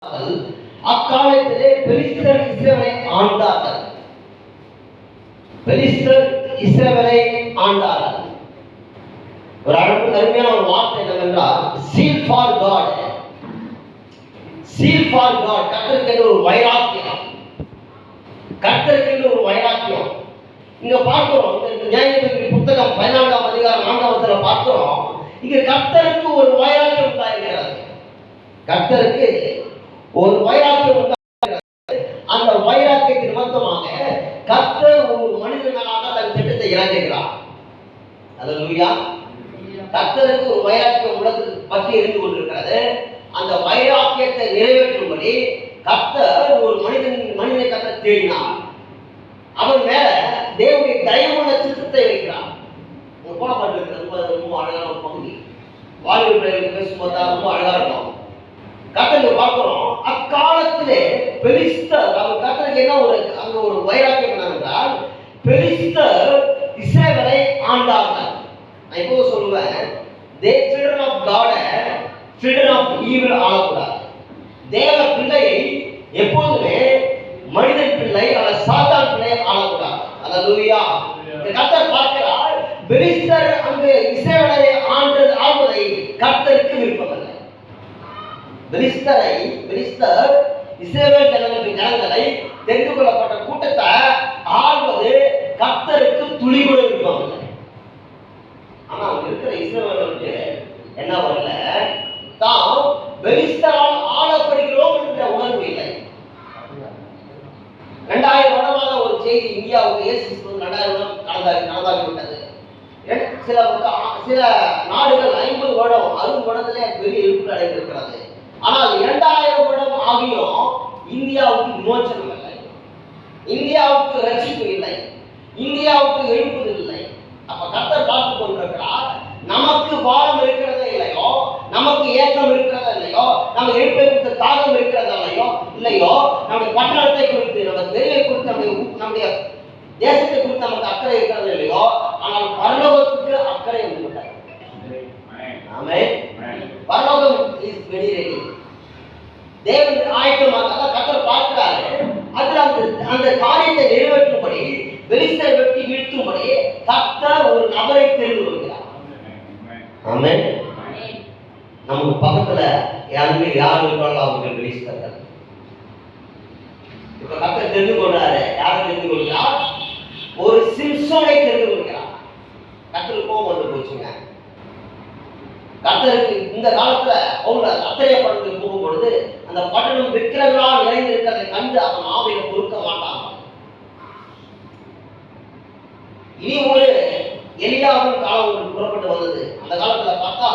அக்காலத்திலே பெலிஸ்தர் இஸ்ரவேலை ஆண்டார்கள். பெலிஸ்தர் இஸ்ரவேலை ஆண்டார்கள். ஒரு அருமையான ஒரு வார்த்தை என்னவென்றால் zeal for God. Zeal for God. கர்த்தருக்கு ஒரு வைராக்கியம். கர்த்தருக்கு ஒரு வைராக்கியம். இங்க பார்க்கிறோம், நியாயாதிபதி புத்தகம் 14ஆம் அதிகாரம் 4ஆம் வசனம் பார்க்கிறோம். இங்க கர்த்தருக்கு ஒரு வைராக்கியம் உண்டாகிறது. கர்த்தருக்கு ஒரு வைராக்கியம் உண்டாகிறது. அந்த வைராக்கியத்தின் நிமித்தமாக கர்த்தர் ஒரு மனிதனாக தன் திட்டத்தை இறங்குகிறார். அல்லேலூயா. கர்த்தருக்கு ஒரு வைராக்கியம் உலகத்தில் பற்றி இருந்து கொண்டிருக்கிறது. அந்த வைராக்கியத்தை நிறைவேற்றும்படி கர்த்தர் ஒரு மனிதனை கர்த்தர் தேடினார். அவன் மேல தேவனுடைய தயவுள்ள சித்தத்தை வைக்கிறார். போடப்பட்டிருக்கிறது ரொம்ப அழகான ஒரு பகுதி. வாழ்வு பிள்ளைகளுக்கு பேசும்போது ரொம்ப அழகா இருக்கும். கர்த்தரை பார்க்கிறோம், அக்காலத்திலே பெலிஸ்தர், அவர் கர்த்தருக்கு என்ன ஒரு அங்க ஒரு வைராக்கியம் என்னவென்றால் பெலிஸ்தர் இஸ்ரவேலை ஆண்டார்கள். நான் இப்போ சொல்லுவேன், they children of God children of evil ஆளக்கூடாது. தேவ பிள்ளையை எப்போதுமே மனிதன் பிள்ளை அல்ல சாத்தான் பிள்ளை ஆளக்கூடாது. அல்லேலூயா. கர்த்தர் பார்க்கிறார், பெலிஸ்தர் அங்கு இஸ்ரவேலை ஆள்வதை கர்த்தருக்கு விருப்பமில்லை. பெலிஸ்தர் இஸ்ரவேல் ஜனங்களை தெரிந்து கொள்ளப்பட்ட கூட்டத்தை ஆள்வது கர்த்தருக்கு துளி கூட விருப்பமில்லை. ஆனா அங்க இருக்கிற இஸ்ரவேலுக்கு என்ன வரல, தான் பெலிஸ்தரால் ஆளப்படுகிறோம் என்ற உணர்வு இல்லை. 2000 வருடமாக ஒரு செய்தி இந்தியாவுக்கு இயேசு 2000 வருடம் நடந்தாகிவிட்டது. சில நாடுகள் 50 வருடம் 60 வருடத்திலே பெரிய எழுப்பு அடைந்திருக்கிறது. ஆனால் 2000 வருடம் ஆகியும் இந்தியாவுக்கு விமோசனம் இல்லை, இந்தியாவுக்கு ரட்சிப்பு இல்லை, இந்தியாவுக்கு எழுப்புதல் இல்லை. அப்ப கர்த்தர் பார்த்து கொண்டிருக்கிறார், நமக்கு பாரம் இருக்கிறதா இல்லையோ, நமக்கு ஏக்கம் இருக்கிறதா இல்லையோ, நம்ம எழுப்பை குறித்த தாகம் இருக்கிறதா இல்லையோ, நம்முடைய பட்டணத்தை குறித்து, நம்ம தெருவை குறித்து, நம்முடைய தேசத்தை குறித்து நமக்கு அக்கறை இருக்கிறதா இல்லையோ, ஆனால் பரலோகத்துக்கு அக்கறை வந்துவிட்டார். ஆமென். பரலோகம் இஸ் வெரி ரெடி. தேவன் ஆயத்தமாக கர்த்தர் பார்க்கிறாரு. அதுல அந்த காரியத்தை நிறைவேற்றும்படி, பெலிஸ்தரை வெட்டி வீழ்த்தும்படி கர்த்தர் ஒரு நபரை தெரிந்து கொள்கிறார். ஆமென். நமக்கு பக்கத்துல யார் இருக்காங்களோ அவங்க பெலிஸ்தர்கள். இப்ப கர்த்தர் தெரிந்து கொள்றாரு. யாரை தெரிந்து கொள்கிறார்? ஒரு சிம்சோனை தெரிந்து கொள்கிறார். கர்த்தருக்கு கோபம் வந்து போச்சுங்க. கர்த்தருக்கு இந்த காலத்துல அவங்க அத்தனை பட்டணத்துக்கு போகும்பொழுது அந்த பட்டணம் விக்கிரங்களால் நிறைந்திருக்கிறதை கண்டு அவன் ஆவியை பொறுக்க மாட்டான். இனி ஒரு எலியாவின் காலம் ஒன்று புறப்பட்டு வந்தது. அந்த காலத்துல பார்த்தா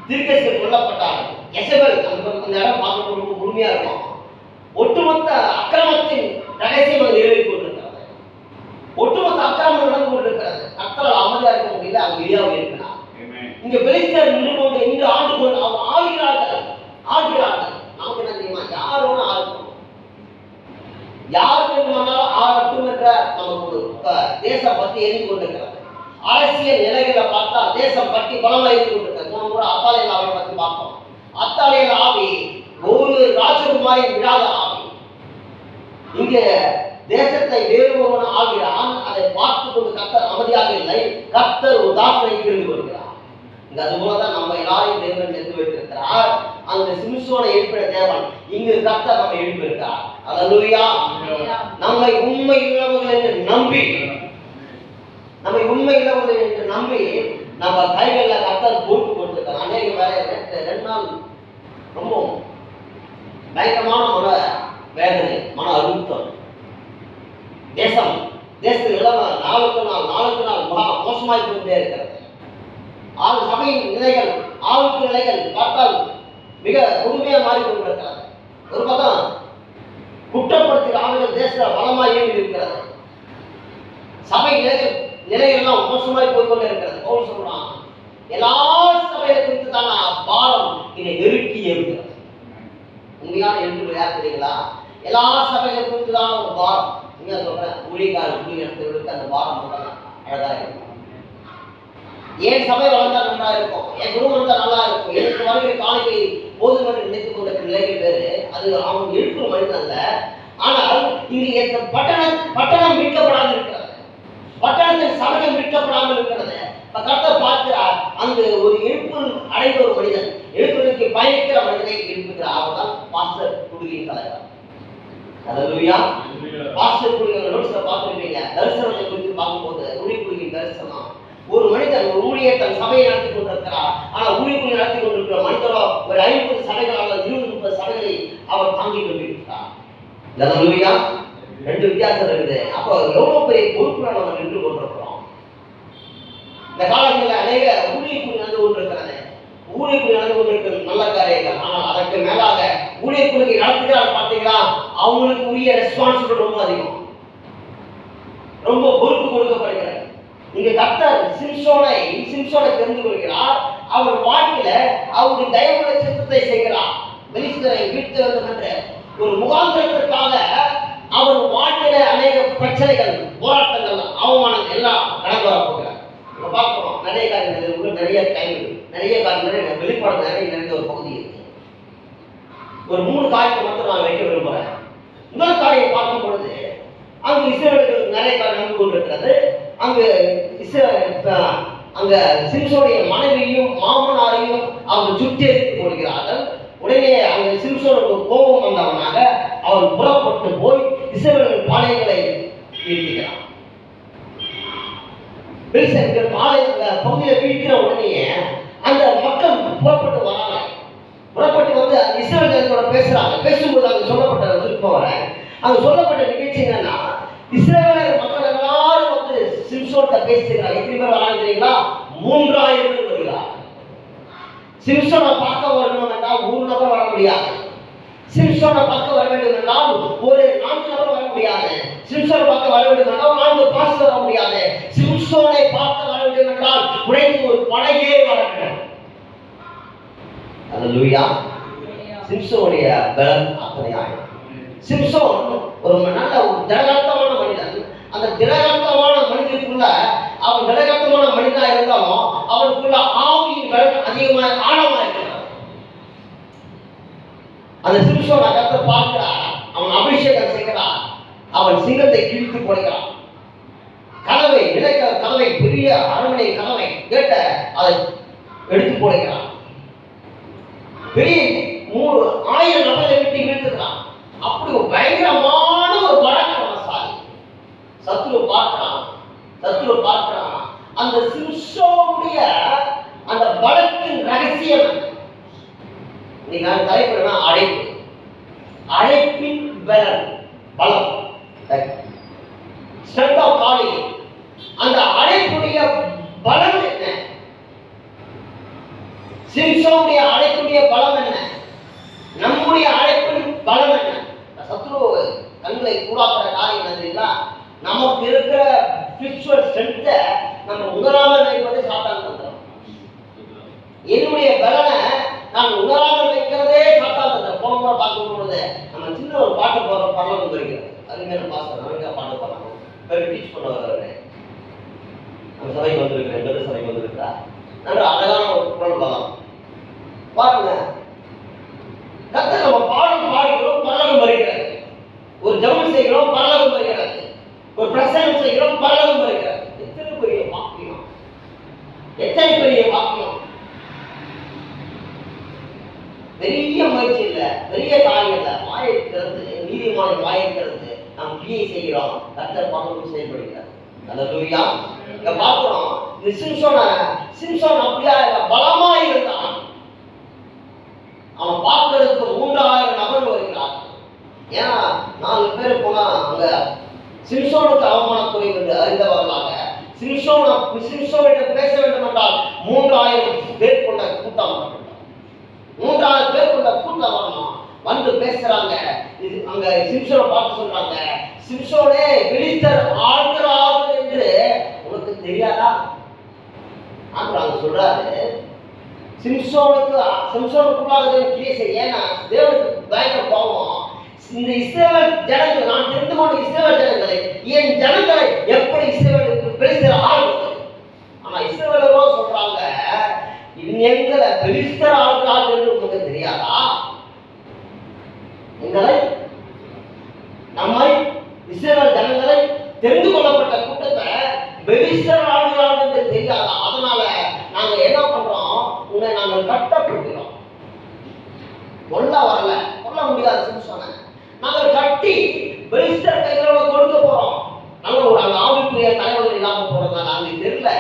தீர்க்கதரிசிகள் கொல்லப்பட்டார். எசபேல் அந்த இடம் பார்க்க ரொம்ப உண்மையா இருக்கும். ஒட்டுமொத்த அக்கிரமத்தின் ரகசியம் அது நிறைவேறி கொண்டிருக்கிறது. ஒட்டுமொத்த அக்கிரமம் நடந்து கொண்டிருக்கிறது. கர்த்தரால் அமைதியா இருக்க முடியல. அவங்க எலியாவை இருக்கிறார். இங்க பெலிஸ்தர் நின்று கொண்டு இன்று ஆண்டு கொண்டு அவங்க ஆள்கிறார்கள். நமக்கு என்ன தெரியுமா? யாரோட ஆளணும், யார் வேண்டுமானாலும் ஆளட்டும் என்ற நமக்கு ஒரு தேசம் பற்றி எரிந்து கொண்டிருக்கிறது. அரசியல் நிலைகளை பார்த்தா தேசம் பற்றி பலமாக எரிந்து கொண்டிருக்கிறது. நம்ம கூட அத்தாலியல் ஆவியை பற்றி பார்த்தோம். அத்தாலியல் ஆவி ஒரு ராஜகுமாரி விடாத ஆவி. இங்க தேசத்தை வேறு ஒருவன் ஆகிறான். அதை பார்த்து கொண்டு கர்த்தர் அமைதியாக இல்லை. கர்த்தர் ஒரு தாசனை தெரிந்து கொள்கிறார். இங்க அது போலதான் நம்ம எல்லாரையும் தேவன் எடுத்து வைத்திருக்கிறார். அந்த சிம்சோனை எழுப்பின தேவன் இங்கு கர்த்தர் நம்ம எழுப்பியிருக்கிறார். அல்லேலூயா. நம்மை உண்மை உள்ளவர்கள் என்று நம்பி நம்ம கைகள்ல கர்த்தர் போட்டு கொடுத்திருக்கிறார். அநேக வேலை 2 நாள் ரொம்ப பயங்கரமான மன வேதனை, மன அழுத்தம். தேசத்தில் நாளுக்கு நாள் மோசமாய் கொண்டே இருக்கிறது. சபையின் நிலைகள், ஆளுக்கு நிலைகள் பார்த்தால் மிக கொடுமையாக மாறிக்கொண்டிருக்கிறது. ஒரு பக்கம் குற்றப்படுத்துகிற ஆளுகள் தேசத்தில் பலமாய் இருக்கிறது. சபை நிலைகள்லாம் மோசமாய் போய்கொண்டே இருக்கிறது. பவுல் சொல்றான், எல்லா சபையை குறித்து தான பாரம் இதை நெருக்கி இருக்கிறது. உண்மையான எழுத்து யார் தெரியுங்களா? எல்லா சபைகளை குறித்து தான் ஒரு பாரம். நீங்க சொல்றேன், ஊழியர்களுக்கு அந்த பாரம் அழகா இருக்கும். என் சபை வளர்ந்தா நல்லா இருக்கும், என் குடும்பம் வளர்ந்தா நல்லா இருக்கும், எனக்கு வருகிற காணிக்கை போதும் என்று நினைத்துக் கொண்ட நிலைகள் வேறு. அது அவன் எழுப்பும் மனிதன் அல்ல. ஆனால் இங்கு பட்டணம் மீட்கப்படாமல் இருக்கிறது, பட்டணத்தின் சமயம் மீட்கப்படாமல் இருக்கிறது. கர்த்தர் பார்க்கிறார், அங்கு ஒரு எழுப்பு அடைந்த ஒரு மனிதன், எழுப்புக்கு பயணிக்கிற மனிதனை எழுப்புகிறார். அவர்தான் பாஸ்டர் குடுகியின் தலைவர். ஹல்லேலூயா. பாஸ்டர் குடுகியின் நோட்ஸ்ல பார்த்திருப்பீங்க. தரிசனத்தை குறித்து பார்க்கும்போது ஊழியக்குழுவின் தரிசனம், ஒரு மனிதன் ஒரு ஊழியர் தன் சபையை நடத்தி கொண்டிருக்கிறார். ஆனால் ஊழியக்குழு நடத்தி கொண்டிருக்கிற மனிதரோ ஒரு 50 சபைகள் அல்லது 20-30 சபைகளை அவர் தாங்கிக் கொண்டிருக்கிறார். ஹல்லேலூயா. ரெண்டு வித்தியாசம் இருக்குது. அப்போ எவ்வளவு பெரிய பொறுப்புல நம்ம நின்று கொண்டிருக்கிறோம். இந்த காலங்களில் அநேக ஊழியக்குழு நடந்து கொண்டிருக்கிறது. ஊழியக்குழு நடந்து கொண்டிருக்கிறது நல்ல காரியங்கள். ஆனால் அதற்கு மேலாக ஊழியக்குழுவை நடத்துகிறார் பார்த்தீங்களா, அவங்களுக்கு உரிய ரெஸ்பான்சிபிலிட்டி ரொம்ப அதிகம், ரொம்ப பொறுப்பு கொடுக்கப்படுகிறது. இங்க கர்த்தர் சிம்சோனை தெரிந்து கொள்கிறார். அவர் வாழ்க்கையில அவருடைய தயவுள்ள சித்தத்தை செய்கிறார். பெலிஸ்தரை வீழ்த்த வேண்டும் என்ற ஒரு முகாந்திரத்திற்காக அவர் வாழ்க்கையில அநேக பிரச்சனைகள், போராட்டங்கள், அவமானங்கள் எல்லாம் கடந்து வரப்போகிறார். பார்க்கிறோம் நிறைய காரியங்கள், நிறைய டைம், நிறைய காரியங்கள், வெளிப்பாடு நிறைய ஒரு பகுதி இருக்கு. ஒரு 3 காரியத்தை மட்டும் நான் வைக்க விரும்புகிறேன். முதல் காரியம் பார்க்கும் பொழுது அங்கு இஸ்ரவேலர்கள் நிறைய காரியம் நடந்து கொண்டிருக்கிறது. அங்கு அங்க சிம்சோனுடைய மனைவியும் மாமனாரையும் அவங்க சுற்றி எடுத்து போடுகிறார்கள். உடனே அங்க சிம்சோனுக்கு கோபம் வந்தவனாக அவன் புறப்பட்டு போய் இஸ்ரவேலர்கள் பாளையங்களை வீழ்த்துகிறான். பகுதியை வீழ்த்தின உடனே அந்த மக்கள் புறப்பட்டு வராங்க. புறப்பட்டு வந்து இஸ்ரவேலர்களோட பேசுறாங்க. பேசும்போது அங்க சொல்லப்பட்ட சுருக்கம் வர அங்க சொல்லப்பட்ட நிகழ்ச்சி என்னன்னா, இஸ்ரவேலர் மக்கள் எல்லாரும் வந்து சிம்சோன்கிட்ட பேசுகிறாங்க. எத்தனை பேர் வராங்க தெரியுங்களா? 3000 பேர் வருகிறார். சிம்சோனை பார்க்க வரணும் என்றால் 1 நபர் வர முடியாது. சிம்சோனை பார்க்க வர வேண்டும் என்றால் ஒரு 4 நபர் வர முடியாது. சிம்சோனை பார்க்க வர வேண்டும் என்றால் 4 பாஸ்டர் வர முடியாது. சிம்சோனை பார்க்க வர வேண்டும் என்றால் குறைந்து ஒரு படையே வர வேண்டும். ஹல்லேலூயா. சிம்சோனுடைய பலம் அத்தனையாகும். சிம்சோன் ஒரு நல்ல திடகாத்தமான மனிதன். அந்த திடகாத்தமான மனிதனுக்குள்ள அவன் திடகாத்தமான மனிதனா இருந்தாலும் அவனுக்குள்ள ஆவியின் பலம் அதிகமாக ஆழமா இருக்கிறான். அந்த சிம்சோனை கர்த்தர் பார்க்கிறார். அவன் அபிஷேகம் செய்கிறான். அவன் சிங்கத்தை கிழித்து போடுகிறான். கதவை நிலைக்கிற கதவை, பெரிய அரண்மனை கதவை கேட்ட அதை எடுத்து போடுகிறான். பெரிய 1000 நபர்களை விட்டு வீழ்த்துக்கிறான். அப்படி ஒரு பயங்கரமான ஒரு பராக்கிரமசாலி. சத்துரு பார்க்கிறான். அந்த சிம்சோனுடைய அந்த பலத்தின் ரகசியம் நீங்க தலைப்புனா அழைப்பின் பலம், ஸ்ட்ரென்த் ஆஃப் காலிங். அந்த அழைப்புடைய பலம் என்ன? சிம்சோனுடைய அழைப்புடைய பலம் என்ன? நம்முடைய அழைப்பின் பலம் என்ன? சத்ரு கண்களை கூடாக்குற காரியம் என்னன்னா, நமக்கு இருக்கிற ஸ்பிரிச்சுவல் ஸ்ட்ரென்த்தை நம்ம உணராமல் வைப்பதை சாத்தான் தந்திரம். என்னுடைய பலனை நான் உணராமல் வைக்கிறதே சாத்தான் தந்திரம். போன முறை பார்க்கும் பொழுது நம்ம சின்ன ஒரு பாட்டு போடுற பரலோகம் இருக்கிறது. அருமையான பாஸ்டர் நமக்கு பாட்டு போடுறாங்க. பேர் டீச் பண்ண வர்றேன். நம்ம சபைக்கு வந்திருக்கிறேன், பெரு சபைக்கு வந்திருக்கிறா. நல்ல அழகான ஒரு குரல் பலம் பாருங்க. கர்த்தர் நம்ம பாடல் பாடுகிறோம், பரலோகம் வருகிறது. ஒரு ஜெபம் செய்கிறோம், பரலோகம் வருகிறது. ஒரு பிரசங்கம் செய்கிறோம், பரலோகம் வருகிறது. எத்தனை பெரிய வாக்கியம், எத்தனை பெரிய வாக்கியம். பெரிய முயற்சி இல்லை, பெரிய காரியம் இல்லை. வாயை திறந்து, நீதிமான வாயை திறந்து நாம் கிரியை செய்கிறோம். கர்த்தர் பரலோகம் செயல்படுகிறார். ஹல்லேலூயா. இங்க பார்க்கிறோம், இந்த சிம்சோன் அப்படியா பலமா இருந்தான். அவன் பார்க்கிறதுக்கு 3000 நபர்கள் வருகிறார். ஏன்னா 4 பேர் போனா அங்க சிம்சோனுக்கு அவமானக்குறை என்று அறிந்தவர்களாக சிம்சோனிடம் பேச வேண்டும் என்றால் 3000 பேர் கொண்ட கூட்டம், 3000 பேர் கொண்ட கூட்டம் வரணும். வந்து பேசுறாங்க. அங்க சிம்சோனை பார்த்து சொல்றாங்க, சிம்சோனே பெலிஸ்தர் ஆள்கிறார்கள் என்று உனக்கு தெரியாதா? அங்க சொல்றாரு, சிம்சோனுக்குள்ளாக கிரியை செய்ய. ஏன்னா தேவனுக்கு பயங்கர கோபம். இந்த இஸ்ரவேல் ஜனங்கள், நான் தெரிந்து கொண்ட இஸ்ரவேல் ஜனங்களை, என் ஜனங்களை எப்படி இஸ்ரவேலுக்கு பெலிஸ்தர் ஆள்வது? ஆனா இஸ்ரவேலரோ சொல்றாங்க, எங்களை பெலிஸ்தர் ஆளுகிறார்கள் என்று உங்களுக்கு தெரியாதா? எங்களை, நம்மை, இஸ்ரவேல் ஜனங்களை, தெரிந்து கொள்ளப்பட்ட கூட்டத்தை பெலிஸ்தர் ஆளுகிறார்கள் என்று தெரியாதா? அதனால நாங்க என்ன பண்றோம், உன்னை நாங்கள் கட்டப்படுகிறோம். கொல்ல வரல, கொல்ல முடியாத சிம்சோனை நாங்கள் கட்டி பெலிஸ்தர் கைகளோட கொடுக்க போறோம். நல்ல ஒரு அந்த ஆவிக்குரிய தலைவர்கள் இல்லாம போறதா நாங்க தெரியல.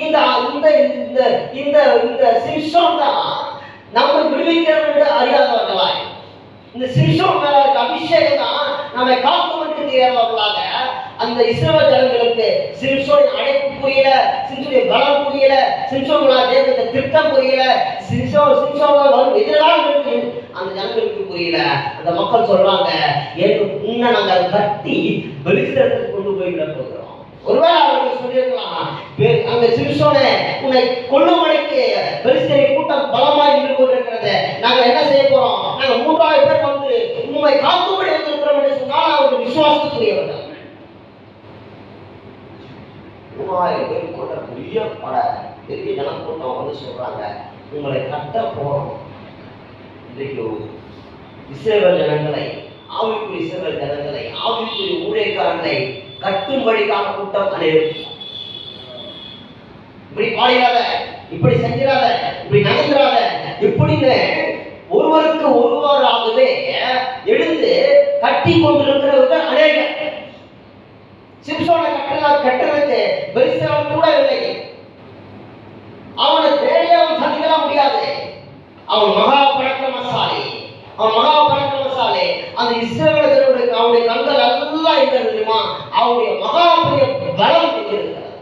இந்த இந்த இந்த இந்த இந்த சிம்சோன் தான் நம்ம விடுவிக்கிறது அறியாதவர்களாய், இந்த சிம்சோன் மேல இருக்க அபிஷேகம் தான் நம்மை காக்கும் என்று தெரியாதவர்களாக அந்த இஸ்ரவேல் ஜனங்களுக்கு சிம்சோனின் அழைப்பு புரியல, சிம்சோனுடைய பலம் புரியல, சிம்சோனால தேவனுடைய திட்டம் புரியல, சிம்சோனால வரும் எதிராக அந்த ஜனங்களுக்கு புரியல. அந்த மக்கள் சொல்றாங்க, உன்னை நாங்கள் கட்டி பெலிஸ்தருக்கு கொண்டு போய் விட போகிறோம். ஒருவேளை அவர்கள் சொல்லியிருக்கலாம், அந்த சிம்சோனை உன்னை கொல்லும்படிக்கு பெலிஸ்தரை கூட்டம் பலமாய் நின்று கொண்டிருக்கிறது, நாங்கள் என்ன செய்ய போறோம், நாங்கள் 3000 பேர் வந்து உண்மை காக்கும்படி வந்திருக்கிறோம் என்று சொன்னால் அவர்கள் விசுவாசத்துக்குரியவர்கள். 3000 பேர் கொண்ட பெரிய பெரிய ஜனக்கூட்டம் வந்து சொல்றாங்க, உங்களை கட்ட போறோம். இன்றைக்கு இஸ்ரவேல் ஜனங்களை, ஆவிக்குரிய இஸ்ரவேல் ஜனங்களை, ஆவிக்குரிய ஊழியக்காரர்களை கட்டும்படிக்கான கூட்டம் அனைவரும் இப்படி பாடிடாத, இப்படி செஞ்சிடாத, இப்படி நகர்ந்துடாத, இப்படின்னு ஒருவருக்கு ஒருவராகவே எழுந்து கட்டி கொண்டிருக்கிறவர்கள் அநேகர். சிம்சோனை கட்டுறதுக்கு பெலிஸ்தர்கள் கூட இல்லை. அவனை தேடி அவன் சந்திக்க முடியாது. அவன் மகா பராக்கிரமசாலி, அவன் மகா பராக்கிரமசாலி. அந்த இஸ்ரவேலர்களுடைய அவனுடைய கண்கள் எல்லாம் எங்க தெரியுமா, அவனுடைய மகா பெரிய பலம் எங்க இருக்கிறது.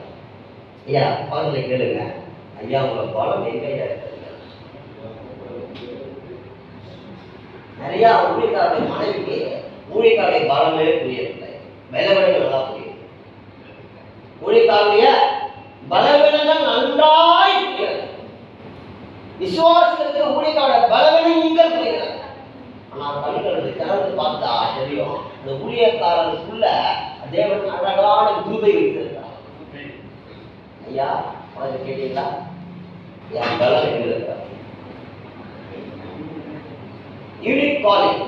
ஐயா பகலை கேளுங்க, ஐயா உங்க பலம் எங்க இருக்கிறது? நிறைய ஊழியக்காரருடைய மனைவிக்கு ஊழியக்காரருடைய பலமே புரியவில்லை, பலவீனங்கள் நல்லா புரியும். ஊழியக்காரருடைய பலவீனங்கள் நன்றாய் புரியாது, விசுவாசத்துக்கு ஊழியக்காரருடைய பலவீனங்கள் புரியாது. ஆனால் கண்களுக்கு திறந்து பார்த்தா தெரியும், அந்த ஊழியக்காரருக்குள்ள தேவன் அழகான கிருபை வைத்திருக்கிறார். ஐயா உனக்கு கேட்டீங்களா, என் பலம் எங்க இருக்கிறார்? யூனிக் காலிங்,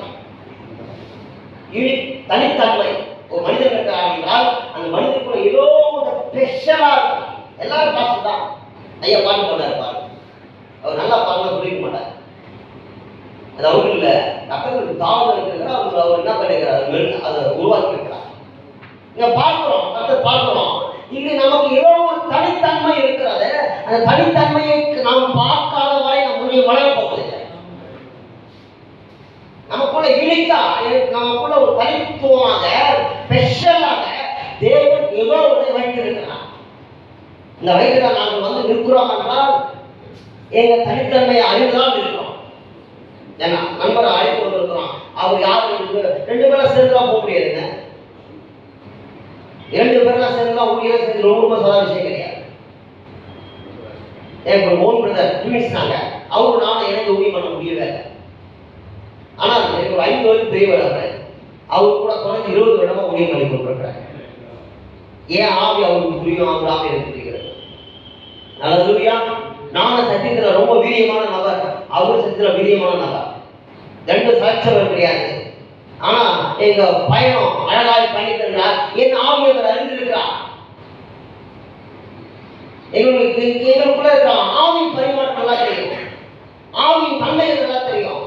யூனிக் தனித்தன்மை. ஒரு மனிதன் இருக்கிறார் என்றால் அந்த மனிதனுக்குள்ள ஏதோ ஒரு ஸ்பெஷலா இருக்கும். எல்லாரும் பாஸ்டர் தான் ஐயா பாட்டு பாட இருப்பார், அவர் நல்லா பாடலாம் புரிவிக்க மாட்டார். அது அவரு இல்லை, கத்தருக்கு தாழ்வு இருக்கிறார். அவர் என்ன பண்ணிருக்கிறார், அதை உருவாக்கி இருக்கிறார். இங்க பார்க்கிறோம், கத்தர் பார்க்கிறோம், இங்கு நமக்கு ஏதோ ஒரு தனித்தன்மை இருக்கிறது. அந்த தனித்தன்மையை நாம் பார்க்காத வரை நம்முடைய வளர போவதில்லை. நமக்குள்ள யூனிக்கா, நமக்குள்ள ஒரு தனித்துவமாக ஸ்பெஷலாக தேவன் ஏதோ ஒன்றை வைத்திருக்கிறார். இந்த வயதில் நாங்கள் வந்து நிற்கிறோம் என்றால் எங்க தனித்தன்மையை அறிந்துதான் இருக்கிறோம். ஏன்னா நண்பரை அழைத்து கொண்டிருக்கிறோம், அவர் யாரு, 2 பேரும் சேர்ந்துதான் போக முடியாதுங்க. 2 பேர்லாம் சேர்ந்துதான் ஊழியெல்லாம் சேர்ந்து ரொம்ப சாதாரண விஷயம் கிடையாது. எனக்கு ஓன் பிரதர் ட்வின்ஸ்னாங்க, அவரு நானும் எனக்கு ஊழியம் பண்ண முடியல. ஆனால் எனக்கு ஒரு 5 வருஷம் பெரியவர், அவர் கூட குறைஞ்சி 20 வருடமா ஊழியம் பண்ணி கொண்டிருக்கிறார். ஏன் ஆவி அவருக்கு புரியும், அவர் ஆவி எனக்கு புரிகிறது. நல்லதுயா, நானும் சத்தியத்தில் ரொம்ப வீரியமான நபர், அவர் சத்தியத்தில் வீரியமான நபர், 2 சாட்சியவர் கிடையாது. ஆனா எங்க பயணம் அழகாய் பண்ணிட்டு என் ஆவி அவர் அறிந்திருக்கிறார். எங்களுக்குள்ள இருக்கிற ஆவின் பரிமாற்றம் நல்லா தெரியும், ஆவின் தன்மைகள் நல்லா தெரியும்.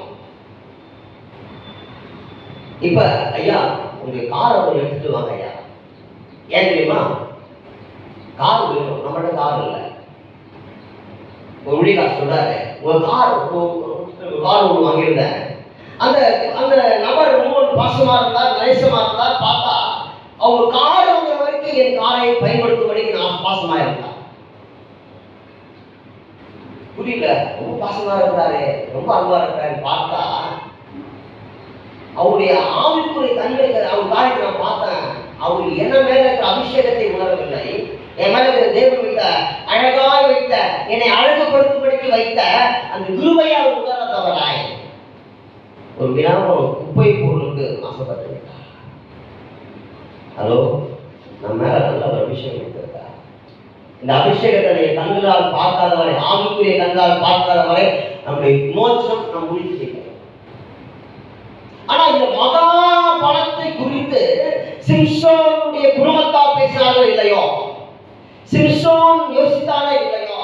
இப்ப ஐயா உங்க காரை எடுத்துட்டு வாங்க ஐயா. ஏன் தெரியுமா, கார் வேணும், நம்மகிட்ட கார் இல்லை. ஊழியக்காரர் சொல்றாரு, ஒரு கார் ஒன்று வாங்கியிருந்தேன். அந்த அந்த நபர் ரொம்ப பாசமா இருந்தார், நேசமா இருந்தார். பார்த்தா அவங்க கார் வாங்குற வரைக்கும் என் காரை பயன்படுத்தும்படிக்கு நான் பாசமா இருந்தார். புரியல, ரொம்ப பாசமா இருந்தாரு, ரொம்ப அன்பா இருக்காரு. பார்த்தா அவருடைய ஆவிக்குரிய தன்மைகள் அவர் காரியத்தை நான் பார்த்தேன். அவர் என்ன மேல இருக்கிற அபிஷேகத்தை உணரவில்லை, என் மேல இருக்கிற தேவன் வைத்த அழகாய் வைத்த என்னை அழகுபடுத்தும்படிக்கு வைத்த அந்த குருவையை அவர் உணர்ந்தவராய் ஒரு வினாமம் குப்பை பொருளுக்கு ஆசைப்பட்டு. ஹலோ, நம்ம மேல நல்ல ஒரு அபிஷேகம் வைத்திருக்கார். இந்த அபிஷேகத்தை கண்களால் பார்க்காத வரை, ஆவிக்குரிய கண்களால் பார்க்காத வரை நம்முடைய விமோசனம் நாம் முடித்து செய்யணும். ஆனா இந்த மகா பலத்தை குறித்து சிம்சோனுடைய குடும்பத்தார் பேசினாரோ இல்லையோ, சிம்சோன் யோசித்தானே இல்லையோ,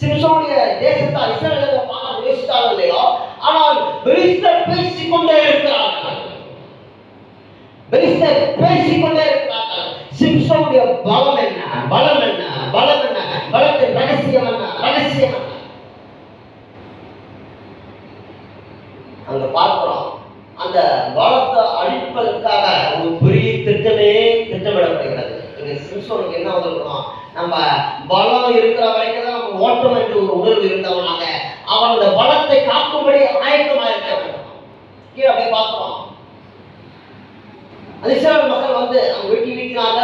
சிம்சோனுடைய தேசத்தார் இஸ்ரவேலை பார்த்து யோசித்தாரோ இல்லையோ, ஆனால் பெலிஸ்தர் பேசிக்கொண்டே இருக்கிறார்கள். பெலிஸ்தர் பேசிக்கொண்டே இருக்கிறார்கள். சிம்சோனுடைய பலம் என்ன, பலம் என்ன, பலம் என்ன, பலத்தின் ரகசியம் என்ன, ரகசியம் என்ன? அங்க பார்க்கிறோம், அந்த பலத்தை அழிப்பதற்காக ஒரு பெரிய திட்டமே திட்டமிடப்படுகிறது. இங்க சிம்சோனுக்கு என்ன வந்துருக்கணும், நம்ம பலம் இருக்கிற வரைக்கும் தான் நம்ம ஓட்டம் என்று ஒரு உணர்வு இருந்தவனாக அவன் அந்த பலத்தை காக்கும்படி ஆயத்தமாக இருக்க வேண்டும். கீழே அப்படியே பார்க்கிறோம், அந்த இஸ்ரவேல் மக்கள் வந்து அவங்க வெட்டி வீட்டினாங்க.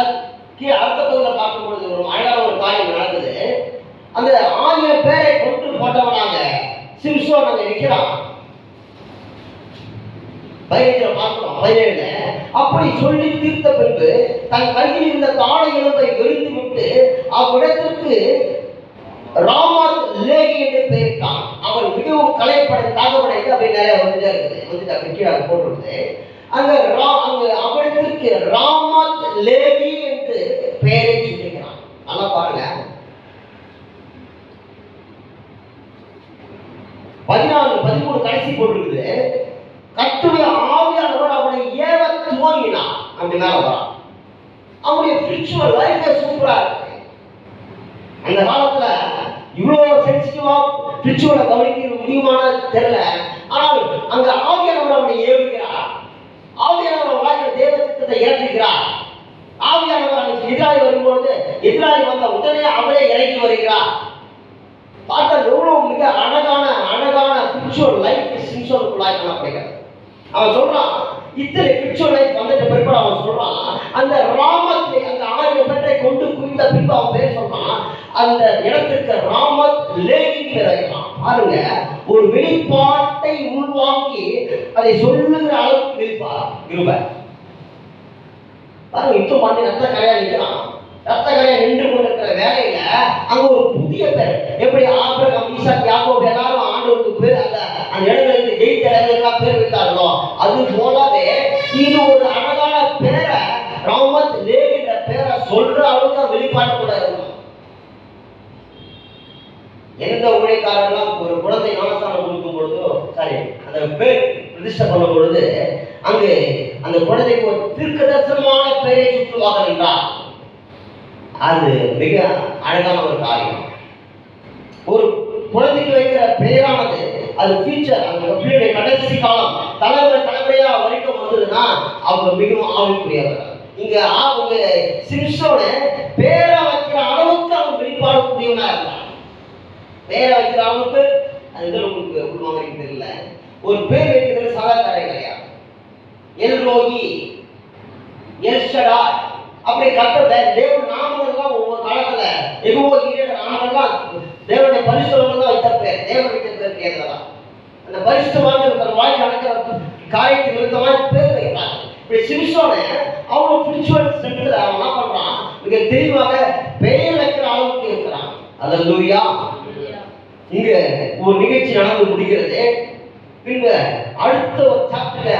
கீழே அடுத்த பகுதியில் பார்க்கும்பொழுது ஒரு அழகான ஒரு காரியம் நடக்குது. அந்த 1000 பேரை கொண்டு போட்டவனாக சிம்சோன் அங்க நிற்கிறான். 17 பார்க்கிறோம். 17 அப்படி சொல்லி தீர்த்த பின்பு தன் கையில் இருந்த தாழை எலும்பை எரிந்து விட்டு அவ்விடத்திற்கு ராமாத் லேகி என்று பெயரிட்டான். அவன் மிகவும் கலைப்படை தாகப்படைந்து அப்படி நிறைய வந்துட்டே இருக்குது. வந்துட்டு அப்படி கீழே போட்டிருக்கு. அங்க அவ்விடத்திற்கு ராமாத் லேகி என்று பெயரை சொல்லுகிறான். நல்லா பாருங்க, 14, 13 கடைசி போட்டிருக்குது. கர்த்தருடைய ஆவியானவர் அவனை ஏவ துவங்கினான். அப்படி மேல வரான். அவனுடைய ஸ்பிரிச்சுவல் லைஃப் சூப்பரா இருக்கு. அந்த காலத்துல இவ்வளவு சென்சிட்டிவா ஸ்பிரிச்சுவலை கவனிக்க முடியுமானது தெரியல. ஆனால் அங்க ஆவியானவர் அவனை ஏவுகிறார். ஆவியானவர் வாழ்க்கையில் தேவ சித்தத்தை ஏற்றுகிறார். ஆவியானவர் அவனுக்கு எதிராளி வரும்பொழுது எதிராளி வந்த உடனே அவரே இறங்கி வருகிறார். பார்த்தா எவ்வளவு மிக அழகான ஸ்பிரிச்சுவல் லைஃப் சிம்சோனுக்குள்ளாய் காணப்படுகிறது. அவன் சொல்றான், இத்தனை ஸ்பிரிச்சுவல் லைஃப் வந்துட்டு பிற்பாடு அவன் சொல்றான், அந்த ராமத்தை அந்த 1000 பேரை கொண்டு குவித்த பின்பு அவன் பேர் சொல்றான், அந்த இடத்திற்கு ராமத் லேகி பெயரான். பாருங்க, ஒரு வெளிப்பாட்டை உள்வாங்கி அதை சொல்லுகிற அளவுக்கு வெளிப்பார் இருவர். பாருங்க, இப்போ வந்து ரத்த கரையா நிற்கிறான். ரத்த கரையா நின்று கொண்டிருக்கிற வேலையில அங்க ஒரு புதிய பேர், எப்படி ஆபிரகாம், ஈசாக், யாக்கோபு எல்லாரும் ஆண்டவருக்கு பேர் அந்த இடங்களுக்கு ஜெயித்த இடங்களுக்கெல்லாம் பேர் வைத்தார்களோ, அது போலவே இது ஒரு அழகான பேரை ராமத் லேகி என்ற பேரை சொல்ற அளவுக்கு வெளிப்பாட்டு கூட இருக்கும். எந்த ஊழியக்காரெல்லாம் ஒரு குழந்தை ஞானஸ்தானம் கொடுக்கும் பொழுதோ, சாரி, அந்த பேர் பிரதிஷ்டை பண்ணும் பொழுது அங்கு அந்த குழந்தைக்கு ஒரு தீர்க்கதரிசனமான பெயரை சுற்றுவார்கள் என்றார். அது மிக அழகான ஒரு காரியம். ஒரு குழந்தைக்கு வைக்கிற பெயரானது அது ஃபியூச்சர், அந்த பிள்ளையுடைய கடைசி காலம் தலைமுறையா வரைக்கும் வந்ததுன்னா அவங்க மிகவும் ஆவிக்குரியவர்கள். இங்க அவங்க சிம்சோன பேரை வைக்கிற அளவுக்கு அவங்க வெளிப்பாடு கூடியவனா இருந்தாங்க. பேரை வைக்கிற அளவுக்கு அது உங்களுக்கு உள்வாங்க தெரியல. ஒரு பேர் வைக்கிறது சாதாரண கிடையாது. எல்ரோகி, எல்ஷடா, அப்படி கர்த்தர் தேவன் நாமங்கள்லாம் ஒவ்வொரு காலத்துல எவ்வளோ நாமங்கள்லாம் தேவனுடைய பரிசுத்தவங்கள்லாம் வைத்த பேர், தேவன் வைத்த பேர் கேட்கலாம். அந்த பரிசுத்தமான வாழ்க்கை நடக்கிற காரியத்தை விருத்தமாக பேர் வைக்கிறாங்க. இப்படி சிம்சோன அவனோட ஸ்பிரிச்சுவல் சென்டர் அவன் என்ன பண்றான், மிக தெளிவாக பெயர் வைக்கிற அளவுக்கு இருக்கிறான். அல்லேலூயா. இங்க ஒரு நிகழ்ச்சி நடந்து முடிகிறது. பின்பு அடுத்த ஒரு சாப்டர்ல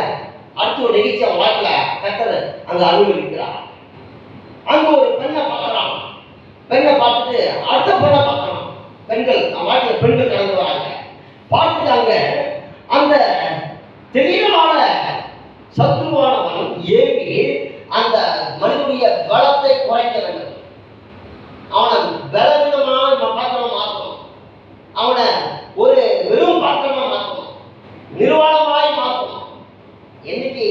அடுத்த ஒரு நிகழ்ச்சி அவன் வாழ்க்கையில கர்த்தர் அங்க அனுமதிக்கிறார். அங்க ஒரு பெண்ணை பார்க்கறான். பெண்ணை பார்த்துட்டு அடுத்த பெண்ணை பார்க்கறான். பெண்கள் வாழ்க்கையில பெண்கள் கடந்து வராங்க. பார்த்துட்டாங்க. அந்த தெளிவான சத்துருவானவன் ஏவி அந்த மனிதனுடைய பலத்தை குறைக்க வேண்டும். அவனை பலவீனமான பாத்திரமா மாற்றணும். அவனை ஒரு வெறும் பாத்திரமா மாற்றணும், நிர்வாணமாய் மாற்றணும். என்னைக்கு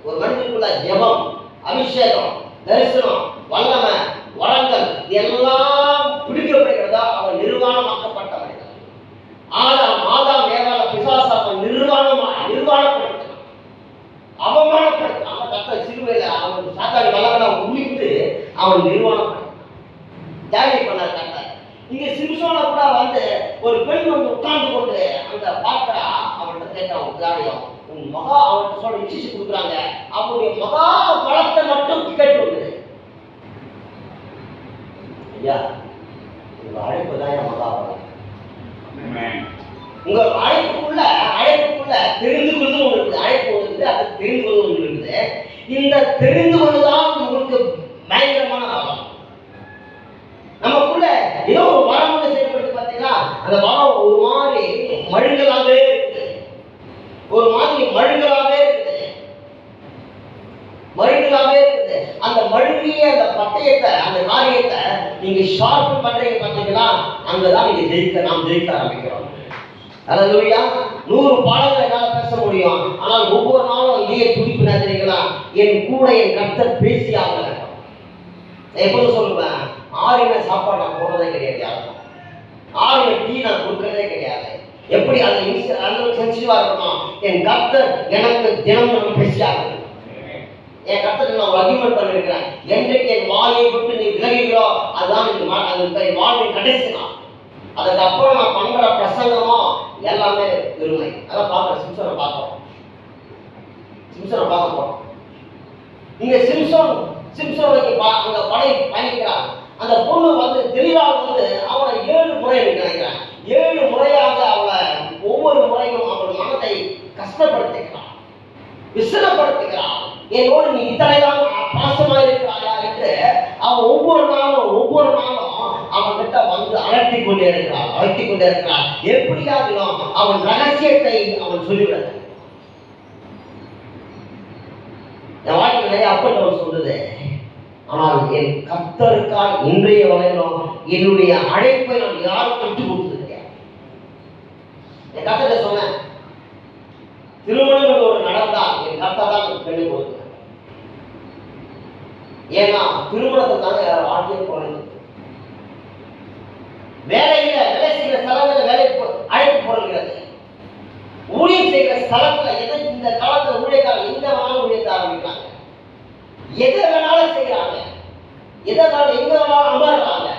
ஒரு மனிதனுக்குள்ள ஜெபம், அபிஷேகம், தரிசனம், வல்லமை, வரங்கள் எல்லாம் பிடிக்கப்படுகிறதா அவன் நிர்வாணமாக்கப்பட்ட மனிதன். ஆதாம் ஏவாள பிசாசு அவன் நிர்வாணப்படுத்தினான், அவமானப்படுத்தினான். அவன் கத்த சிலுவையில அவன் சாத்தாடி வல்லவனை உழித்து அவன் நிர்வாணப்படுத்தினான். தியாகம் பண்ணார் கத்த. இங்க சிம்சோனை கூட வந்து ஒரு பெண் வந்து உட்கார்ந்து கொண்டு அந்த பார்க்கிறா. அவன்கிட்ட கேட்டான், தியாகம் உன் மகா அவன்கிட்ட சொல்ல இன்ஸ்ட்ரக்ஷன் கொடுக்குறாங்க. அவனுடைய மகா பலத்தை மட்டும் கேட்டு வந்தது. ஐயா, அழைப்பு தான் என் மகாபலம். உங்க அழைப்புக்குள்ள தெரிந்து கொள்வது ஒன்று இருக்குது. அழைப்பு ஒன்று இருக்குது, அதை தெரிந்து கொள்வது ஒன்று இருக்குது. இந்த தெரிந்து கொள்வதுதான் உங்களுக்கு பயங்கரமான பலம். நமக்குள்ள ஏதோ ஒரு வரம் ஒன்று செயல்படுத்தி பார்த்தீங்கன்னா அந்த வரம் ஒரு மாதிரி மழுங்கலாகவே இருக்குது. ஒரு மாதிரி மழுங்கலாகவே இருக்குது. அந்த மழுங்கிய அந்த பட்டயத்தை, அந்த காரியத்தை நீங்க ஷார்ப் பண்றீங்க பார்த்தீங்கன்னா அங்கதான் நீங்க நாம் ஜெயிக்க ஆரம்பிக்கிறோம். அல்லேலூயா. 100 பாடங்களை என்னால் பேச முடியும். ஆனால் ஒவ்வொரு நாளும் இதே துடிப்பு நினைக்கிறீங்களா, என் கூட என் கர்த்தர் பேசியாங்க. எப்போதும் சொல்லுவேன், ஆறின சாப்பாடு நான் போனதே கிடையாது, யாருக்கும் ஆறின டீ நான் கொடுக்கறதே கிடையாது. எப்படி அந்த சென்சிட்டிவா இருக்கணும், என் கர்த்தர் எனக்கு தினம் பேசியாங்க. என் கர்த்தருக்கு நான் அக்ரிமெண்ட் பண்ணிருக்கிறேன், என்றைக்கு என் வாயை விட்டு நீ விலகிறோ அதுதான் வாழ்வின் கடைசி நாள். அதுக்கப்புறம் நான் பண்ற பிரசங்கமோ எல்லாமே பெருமை. அதான் பார்க்குறேன். சிம்சனை பார்க்க போறோம். இங்க சிம்சோனுக்கு அங்க படை பயணிக்கிறான். அந்த பொண்ணு வந்து தெளிவாக அவனை 7 முறை நினைக்கிறான். 7 முறையாக அவளை ஒவ்வொரு முறையும் அவள் மனதை கஷ்டப்படுத்துகிறான், விசனப்படுத்துகிறான். என்னோடு நீ இத்தனைதான் பாசமா இருக்கிறாயா என்று அவன் ஒவ்வொரு நாளும் அவன் கிட்ட வந்து அலட்டி கொண்டே இருக்கிறான். எப்படியாகிலும் அவன் ரகசியத்தை அவன் சொல்லிவிட. என் வாழ்க்கையில் நிறைய அப்பன் சொல்லுது. ஆனால் என் கர்த்தருக்கால் இன்றைய வரையிலும் என்னுடைய அழைப்பை நான் யாரும் விட்டு கொடுத்தது கிடையாது. என் கர்த்தர்கிட்ட சொன்னேன், திருமணம் ஒரு நடந்தால் என் கர்த்தர் தான் பெண்ணை கொடுத்தேன். ஏன்னா திருமணத்தை தானே வாழ்க்கையை போறது. வேலை செய்கிற ஸ்தலத்துல அழைப்பு பொருள்கிறது. ஊழியம் செய்கிற ஸ்தலத்துல இந்த காலத்துல ஊழியக்காரர் எங்க வேணாலும் ஊழியத்தை ஆரம்பிக்கிறாங்க, எதை வேணாலும் செய்யறாங்க, எங்க வேணாலும் அமர்றாங்க.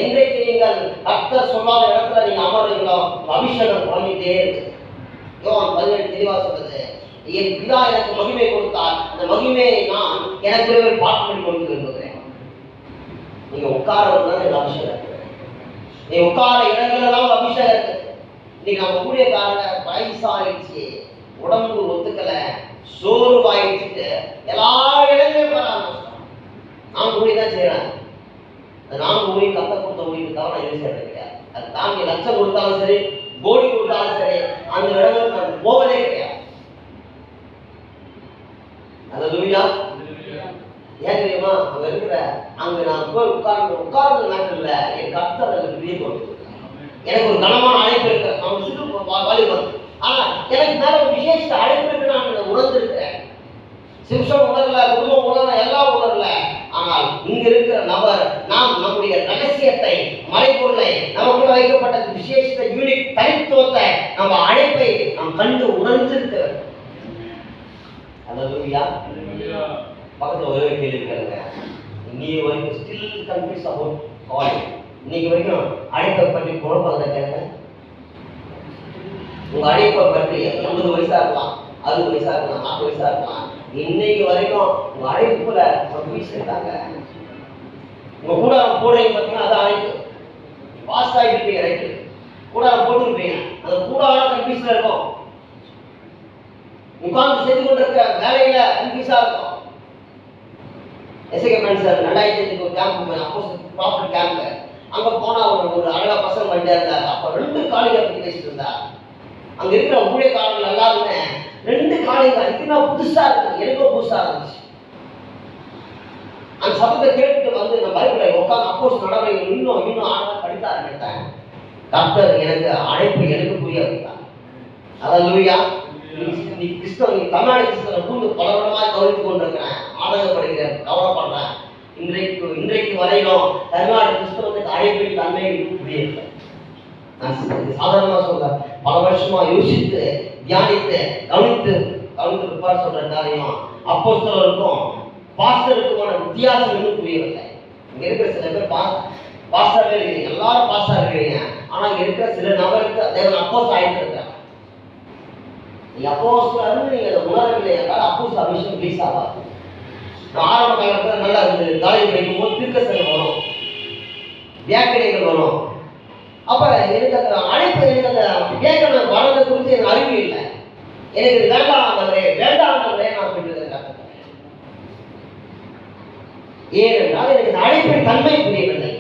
என்றைக்கு நீங்கள் கர்த்தர் சொல்லாத இடத்துல நீங்க அமர்றீங்களோ அபிஷேகம் குறைஞ்சிட்டே இருக்குது. யோவான் 17 தெளிவா சொல்றது, என் பிதா எனக்கு மகிமை கொடுத்தால் அந்த மகிமையை நான் எனக்கு பார்க்க பண்ணி கொடுத்து விரும்புகிறேன். நீங்க உட்காரதான் எனக்கு அபிஷேகம் இருக்குது. நீ உட்கார இடங்களெல்லாம் அபிஷேகம் இருக்குது. இன்னைக்கு நம்ம ஊழியக்காரங்க வயசாயிடுச்சு, உடம்பு ஒத்துக்கல, சோர்வாயிடுச்சுட்டு எல்லா இடங்களையும் வர ஆரம்பிச்சிட்டோம். நான் ஊழி தான் செய்யறேன். நான் ஊழி கத்த கொடுத்த ஊழிக்கு தவிர எதுவும் செய்யறது கிடையாது. அது தாண்டி லட்சம் கொடுத்தாலும் சரி, கோடி கொடுத்தாலும் சரி, அந்த இடங்களுக்கு நான் போவதே கிடையாது. அல்லேலூயா. ஏன் தெரியுமா, அங்க நான் போய் உட்கார்ந்து நாட்கள்ல என் கர்த்தர் எனக்கு பிரிய கொடுத்து எனக்கு ஒரு கனமான அழைப்பு இருக்கு. அவன் சிறு வாலிபன், ஆனா எனக்கு மேல ஒரு விசேஷ அழைப்பு இருக்கு. நான் உணர்ந்திருக்கிறேன். சிம்சன் உணரல, குடும்பம் உணரல, எல்லாம் உணரல. ஆனால் இங்க இருக்கிற நபர் நாம் நம்முடைய ரகசியத்தை, மறைபொருளை, நமக்குள்ள வைக்கப்பட்ட விசேஷ யூனிக் தனித்துவத்தை, நம்ம அழைப்பை நாம் கண்டு உணர்ந்திருக்கிறோம். அல்லேலூயா. பக்கத்துல ஒரே கேள்வி கேளுங்க. இன்னைக்கு வரைக்கும் ஸ்டில் கன்ஃபியூஸ் அபவுட் காலிங். இன்னைக்கு வரைக்கும் அழைப்பை பற்றி குழப்பத்தை கேளுங்க. உங்க அழைப்பை பற்றி 80 வயசா இருக்கலாம், 60 வயசா இருக்கலாம், 40 வயசா இருக்கலாம், இன்னைக்கு வரைக்கும் உங்க அழைப்புல கன்ஃபியூஸ் இருக்காங்க. உங்க கூடாரம் போடுறீங்க பார்த்தீங்கன்னா அது அழைப்பு. பாஸ்ட் ஆகிட்டு இருப்பீங்க, ரைட்டு, கூடாரம் போட்டுருப்பீங்க, அந்த கூடாரம் கன்ஃபியூஸ்ல இருக்கும். உட்கார்ந்து செய்து கொண்டிருக்க வேலையில கன்ஃபியூஸா இருக்கும். எஸ்கே சார் 2005 ஒரு கேம்ப், அப்போ ப்ராஃபிட் கேம்ப், அங்க போனா ஒரு அழகா பசங்க வண்டியா இருந்தார். அப்ப 2 காலையை பத்தி பேசிட்டு இருந்தார். அங்க இருக்கிற ஊழியக்காரர்கள் எல்லாருமே 2 காலைங்க இதுனா புதுசா இருக்கு, எனக்கும் புதுசா இருந்துச்சு. அந்த சத்தத்தை கேட்டுட்டு வந்து நான் பைபிளை உட்காந்து அப்போஸ் நடவடிக்கை இன்னும் ஆழமா படிக்க ஆரம்பித்தேன். கர்த்தர் எனக்கு அழைப்பு எனக்கு புரிய வைத்தார். அல்லேலூயா. நீ கிறிஸ்தவ தமிழ்நாடு கிறிஸ்தவ கூண்டு பல வருடமாக கவனித்துக் கொண்டிருக்கிறேன், ஆதங்கப்படுகிறேன், கவலைப்படுறேன். இன்றைக்கு வரையிலும் தமிழ்நாடு கிறிஸ்தவத்துக்கு அழைப்பின் தன்மை புரியல. நான் சாதாரணமா சொல்றேன், பல வருஷமா யோசித்து தியானித்து கவனித்து சொல்ற காரியம் அப்போஸ்தலருக்கும் பாஸ்டருக்குமான வித்தியாசம் இன்னும் புரியவில்லை. இங்க இருக்கிற சில பேர் பாஸ்டரே இருக்கிறீங்க, எல்லாரும் பாஸ்டா இருக்கிறீங்க, ஆனா இங்க இருக்கிற சில நபருக்கு தேவன் அப்போஸ் ஆயிட்டு இருக்கிறார். நீங்க அப்போஸ்தலர் நீங்க அதை உணரவில்லை என்றால் அப்போஸ் அபிஷேகம் ரிலீஸ் ஆகாது. ஆரம்ப காலத்துல நல்லா இருந்தது, காலேஜ் படிக்கும் போது தீர்க்கதரிசனம் வரும். வியாக்கியங்கள் வரும். அப்ப எனக்கு அந்த அழைப்பு, எனக்கு அந்த வியாக்கியம் வரதை குறித்து எனக்கு அறிவு இல்லை. எனக்கு வேண்டாம் ஆண்டவரே, வேண்டாம் ஆண்டவரே நான் சொல்லியிருக்கேன். ஏனென்றால் எனக்கு இந்த அழைப்பின் தன்மை புரியவில்லை,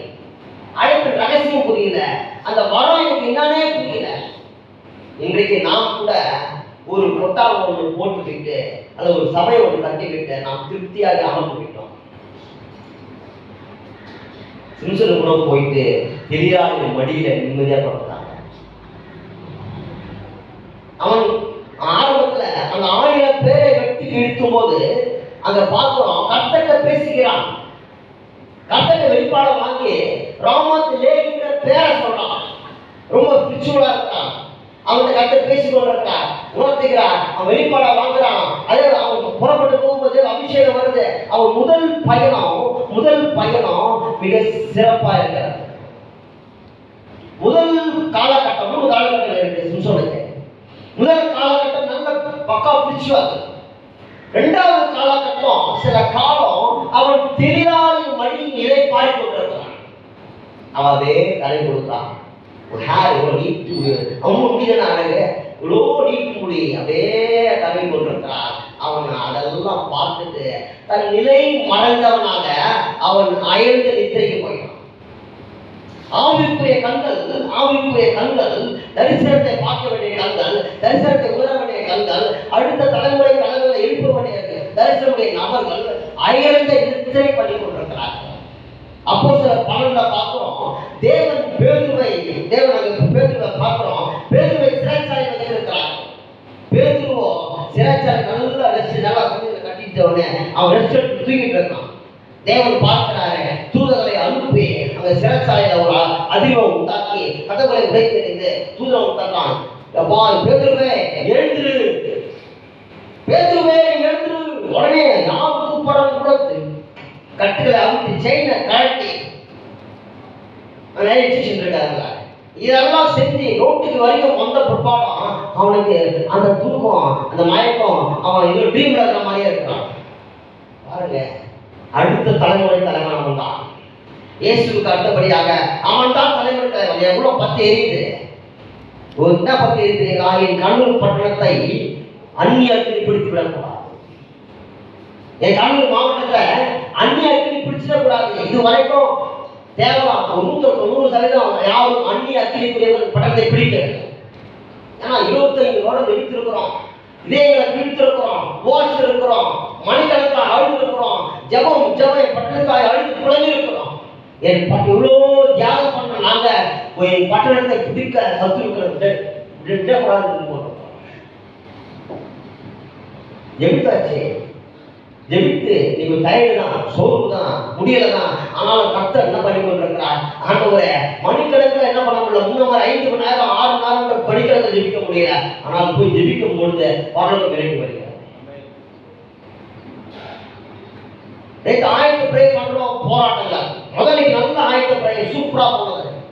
அழைப்பின் ரகசியம் புரியல, அந்த வரம் எனக்கு என்னன்னே புரியல. இன்றைக்கு நாம் கூட ஒரு கொட்டாவை ஒன்று போட்டுக்கிட்டு அல்லது ஒரு சபையை ஒன்று கட்டிக்கிட்டு நாம் திருப்தியாக அமர்ந்து விட்டோம். சிம்சன் கூட போயிட்டு தெரியாத மடியில நிம்மதியா படுத்தாங்க. அவன் ஆரம்பத்துல அந்த 1000 பேரை வெட்டி இழுக்கும் போது அங்க பார்க்கிறோம், கர்த்தர்கிட்ட பேசுகிறான். கர்த்தர்கிட்ட வெளிப்பாட வாங்கி ராமத் லேகிற பேரை சொல்றான். ரொம்ப பிரிச்சுவலா இருக்கான். அவன்கிட்ட கர்த்தர் பேசிக்கொண்டு இருக்கான், உணர்த்துகிறான். அவன் வெளிப்பாட வாங்குறான். அதே அவன் புறப்பட்டு போகும்போது அபிஷேகம் வருது. அவன் முதல் பயணம் மிக சிறப்பா இருக்கிறது. முதல் காலகட்டம் 3 காலகட்டம் இருக்கு சிம்சோனுக்கு. முதல் காலகட்டம் நல்ல பக்கா பிரிச்சுவாது. 2வது காலகட்டம் சில காலம் அவன் தெரியாத மணி நிலை பாடி கொண்டிருக்கிறான். அவன் அதே தலை கொடுக்கிறான். ஒரு ஹேர் இவ்வளோ நீட்டு, அவங்க முடியல அழகு, இவ்வளோ நீட்டு முடி அப்படியே தலை கொண்டிருக்கிறான். அவன் அதெல்லாம் பார்த்துட்டு தன் நிலை மறந்தவனாக அவன் அயர்ந்து நித்திரைக்கு போயிட்டான். ஆவிக்குரிய கண்கள் தரிசனத்தை பார்க்க வேண்டிய கண்கள், தரிசனத்தை உணர வேண்டிய கண்கள், அடுத்த தலைமுறை எழுப்ப வேண்டிய தரிசனமுடைய நபர்கள் அயர்ந்த நித்திரை பண்ணி கொண்டிருக்கிறார்கள். அப்போ சில 12 பார்க்கிறோம், தேவன் பேதுருவை பார்க்கிறோம், பேதுருவை சிறைச்சாலை வச்சிருக்கிறார். பேதுருவோ சிறைச்சாலை நல்லா கட்டிட்டு அவன் ரெஸ்ட் எடுத்து தூங்கிட்டு இருக்கான். தேவன் பார்க்கிறாரு, தூதர்களை அனுப்பி அந்த சிறைச்சாலையில ஒரு அதிர்வை உண்டாக்கி கதவுகளை உடைத்தெறிந்து தூதரை உண்டாக்கான். பேதுருவே எழுந்துரு, பேதுருவே எழுந்துரு. உடனே நான் கூப்பிடம் கூட கட்டுகளை அவிட்டு செயினை கழட்டி இருக்காங்க. இதெல்லாம் செஞ்சு ரோட்டுக்கு வரைக்கும் வந்த பிற்பாடம் அவனுக்கு அந்த தூக்கம், அந்த மயக்கம், அவன் ஏதோ ட்ரீம்ல இருக்கிற மாதிரியே இருக்கான். பாருங்க, அடுத்த தலைமுறை தலைவன் அவன் தான். இயேசுக்கு அடுத்தபடியாக அவன் தான் தலைமுறை தலைவன். எவ்வளவு பத்தி எரியுது, என்ன பத்தி எரியுதுங்களா? என் கண்ணூர் பட்டணத்தை அந்நியத்தில் பிடித்து விடக்கூடாது. என் கண்ணூர் மாவட்டத்தை அந்நியத்தில் பிடிச்சிடக்கூடாது. இது வரைக்கும் தேவலாம் 90% யாரும் அந்நிய அக்கினிக்குரியவர்கள் பட்டத்தை பிடிக்கிறது. ஏன்னா 25 வருடம் வெடித்திருக்கிறோம், இதயங்களை பிடித்திருக்கிறோம், போஷ் இருக்கிறோம், மணிக்கணக்காக அழுது இருக்கிறோம், ஜபம் பட்டணத்துக்காக அழுது குழந்தை இருக்கிறோம். என் இவ்வளோ தியாகம் பண்ண நாங்க என் பட்டணத்தை பிடிக்க சத்துருக்கிறது ஜெபித்தாச்சு. ஜெபித்து நீங்க டயர்டு தான், சோர்வு தான், முடியல தான், ஆனாலும் கர்த்தர் என்ன பண்ணி கொண்டிருக்கிறார்? ஆண்டவரே, மணிக்கணக்கில் என்ன பண்ண முடியல, 3 மணி 5 மணி நேரம் 6 மணி நேரம் படிக்கிறத ஜெபிக்க முடியல. ஆனால் போய் ஜெபிக்கும் பொழுது பரலோகம் விரைந்து வருகிறது. ஆயத்த பிரே பண்றோம், போராட்டங்கள் முதல்ல நல்ல ஆயத்த பிரே சூப்பரா போனோம்.